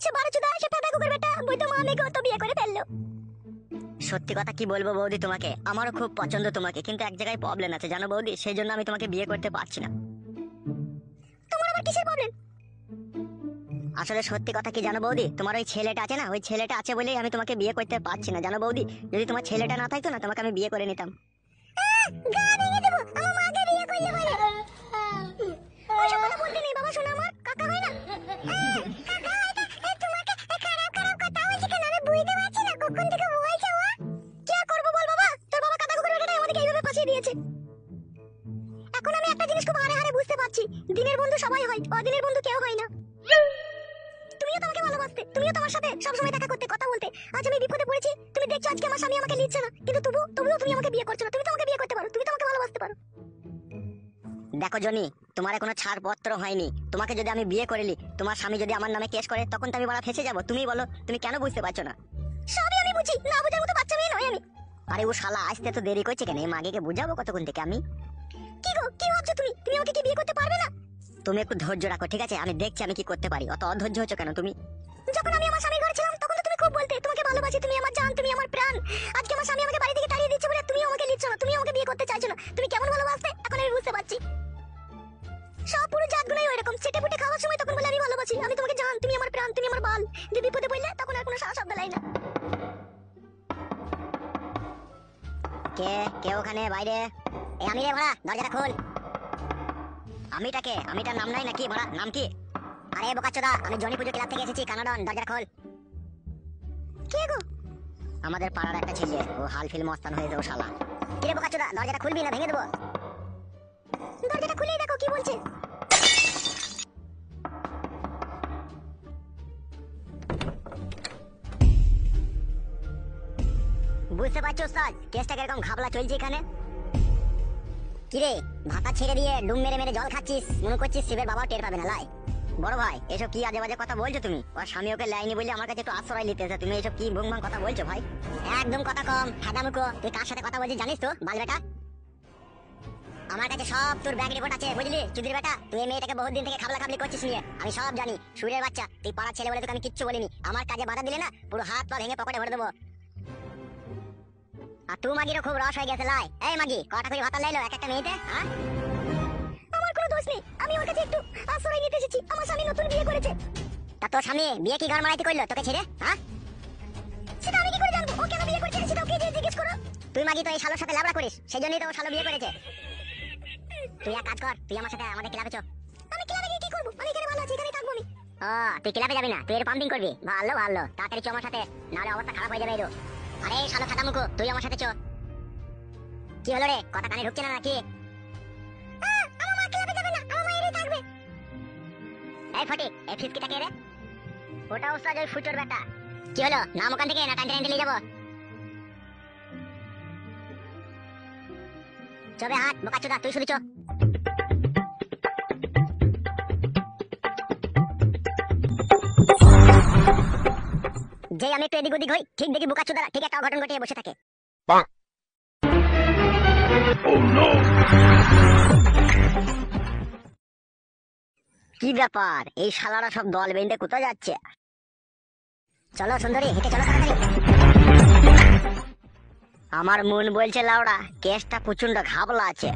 সে বারোচুদা, সে পেদা কুকুর বেটা বৈধ মা মেয়েকে তো বিয়ে করে ফেললো। সত্যি কথা কি বলবো বৌদি তোমাকে, আমারও খুব পছন্দ তোমাকে, কিন্তু এক জায়গায় প্রবলেম আছে জানো বৌদি, সেই জন্য আমি তোমাকে বিয়ে করতে পারছি না। তোমার আবার কিসের প্রবলেম? আসলে সত্যি কথা কি জানো বৌদি, তোমার ওই ছেলেটা আছে না, ওই ছেলেটা আছে বলেই আমি তোমাকে বিয়ে করতে পারছি না জানো বৌদি। যদি তোমার ছেলেটা না থাকতো না, তোমাকে আমি বিয়ে করে নিতাম। গা ভেঙে দেবো, আমার মাকে বিয়ে করলে বলে। ওইসব কথা বলতে নেই বাবা, শোনো আমার কাকা হয় না। কাকা হয় না, তোমাকে খারাপ খারাপ কথা বলছে কেন আমি বুঝতে পারছি না, কখন থেকে বলছে ও। কি আর করবো বল বাবা, তোর বাবা কাকা কুকুর বেটাটাই আমাদেরকে এইভাবে ফাঁসিয়ে দিয়েছে। এখন আমি একটা জিনিস খুব হারে হারে বুঝতে পারছি, দিনের বন্ধু সবাই হয়, অদিনের বন্ধু কেউ হয় না। তুমিও তো আমাকে ভালোবাসতে, তুমিও তো আমার সাথে সবসময় দেখা করতে, কথা বলতে। আজ আমি বিপদে পড়েছি, তুমি দেখছো আজকে আমার স্বামী আমাকে নিচ্ছে না, কিন্তু তবুও তুমি আমাকে বিয়ে করছো না। তুমি তো আমাকে বিয়ে করতে পারো, তুমি তো আমাকে ভালোবাসতে পারো। দেখো জনি, তোমার কোনো ছাড়পত্র হয়নি, তোমাকে যদি আমি বিয়ে করিলি, তোমার স্বামী যদি আমার নামে কেস করে, তখন তো আমি বড় ফেসে যাবো। তুমি বলো, তুমি কেন বুঝতে পারছো না? সবই আমি বুঝি, না বুঝার মতো বাচ্চা মেয়ে নই আমি। আরে ও শালা আসতে তো দেরি করছে কেন, এই মাগিকে বুঝাবো কতক্ষণ থেকে আমি। কি গো, কি ভাবছো তুমি? তুমি আমাকে কি বিয়ে করতে পারবে না? তুমি একটু ধৈর্য রাখো, ঠিক আছে? আমি দেখছি আমি কি করতে পারি। অত অধৈর্য হচ্ছ কেন তুমি? যখন আমি আমার স্বামীর ঘরে ছিলাম, তখন তো তুমি খুব বলতে তোমাকে ভালোবাসি, তুমি আমার জান, তুমি আমার প্রাণ। আজকে আমার স্বামী আমাকে বাড়ি থেকে তাড়িয়ে দিচ্ছে বলে তুমি আমাকে নিচ্ছ না, তুমি আমাকে বিয়ে করতে চাইছো না। তুমি কেমন ভালোবাসতে এখন আমি বুঝতে পারছি। সব পুরো জাতগুলোই ওইরকম, চেটে পুটে খাওয়ার সময় তখন বলে আমি ভালোবাসি, আমি তোমাকে জান, তুমি আমার প্রাণ, তুমি আমার বাল। যে বিপদে পড়লে তখন আর কোনো সাহস শব্দ লাই না। কে কে ওখানে বাইরে? এই আমি রে ভাড়া, দরজাটা খোল। আমিটাকে, আমিটার নাম নাই নাকি ভাড়া? নাম কি? আরে বোকাচোদা, আমি জনি পুজো ক্লাব থেকে এসেছি, কানাডন। দরজাটা খোল। কে গো? আমাদের পাড়ার একটা ছেলে, ও হাল ফিল মস্তান হয়ে যাও শালা। কি রে বোকাচোদা, দরজাটা খুলবি না ভেঙে দেবো? দরজাটা খুলেই দেখো কি বলছে। বুঝতে পারছো ওস্তাদ, কেসটা কিরকম ঘাবলা চলছে এখানে? কিরে, ভাতা ছেড়ে দিয়ে ডুম মেরে মেরে জল খাচ্ছিস, মনে করছিস শিবের বাবাও টের পাবে না লাই? বড় ভাই, এসব কি আজে বাজে কথা বলছো তুমি? ওর স্বামী ওকে লাইনি বলে আমার কাছে একটু আশ্রয় নিতে এসে তুমি এসব কি ভুংভাং কথা বলছো ভাই? একদম কথা কম, ফাদামুকো। তুই কার সাথে কথা বলছিস জানিস তো বাল বেটা? আমার কাছে সব তোর ব্যাগ রিপোর্ট আছে, বুঝলি চুদির বেটা? তুই এই মেয়েটাকে বহুত দিন থেকে খাবলা খাবলি করছিস নিয়ে, আমি সব জানি। সুরের বাচ্চা, তুই পাড়ার ছেলে বলে তোকে আমি কিচ্ছু বলিনি। আমার কাজে বাধা দিলে না, পুরো হাত পা ভেঙে পকেটে ভরে দেবো। আর তুই মাগিরও খুব রস হয়ে গেছে লাই। এই মাগি, কটা করে ভাতা লাইলো এক একটা মেয়েতে? হ্যাঁ, আমার কোনো দোষ নেই, আমি ওর কাছে একটু আশ্রয় নিতে এসেছি। আমার স্বামী নতুন বিয়ে করেছে। তা তোর স্বামী বিয়ে কি ঘর মারাইতে করলো তোকে ছেড়ে? হ্যাঁ, সেটা আমি কি করে জানবো? ও কেন বিয়ে করেছে সেটা ওকে গিয়ে জিজ্ঞেস করো। তুই মাগি তো এই শালোর সাথে লাবড়া করিস, সেই জন্যই তো ও শালো বিয়ে করেছে। তুই এক কাজ কর, তুই আমার সাথে আমাদের ক্লাবে চল। আমি ক্লাবে গিয়ে কি করবো? আমি এখানে ভালো আছি, এখানেই থাকবো আমি। ও, তুই ক্লাবে যাবি না, তুই এর পাম্পিং করবি? ভালো ভালো, তাড়াতাড়ি চ আমার সাথে, নাহলে অবস্থা খারাপ হয়ে যাবে এরো। আরে শালো ফাদামুকো, তুই আমার সাথে চ। কি হলো রে, কথা কানে ঢুকছে না নাকি? আমার মা ক্লাবে যাবে না, আমার মা এরই থাকবে। এই ফটিক, এই ফিসকিটা কে রে? ওটা ওস্তাদ ওই ফুটোর বেটা। কি হলো, নাম ওখান থেকে না টানতে টানতে নিয়ে যাবো? চবে হাত বোকাচোদা, তুই শুধু চ। যেই আমি একটু এদিক ওদিক হই, ঠিক দেখি বোকাচোদারা ঠিক একটা অঘটন ঘটিয়ে বসে থাকে। কি ব্যাপার, এই শালারা সব দল বেঁধে কোথায় যাচ্ছে? চলো সুন্দরী, হেঁটে চলো তাড়াতাড়ি। আমার মন বলছে লাউড়া, কেসটা প্রচন্ড ঘাবলা আছে।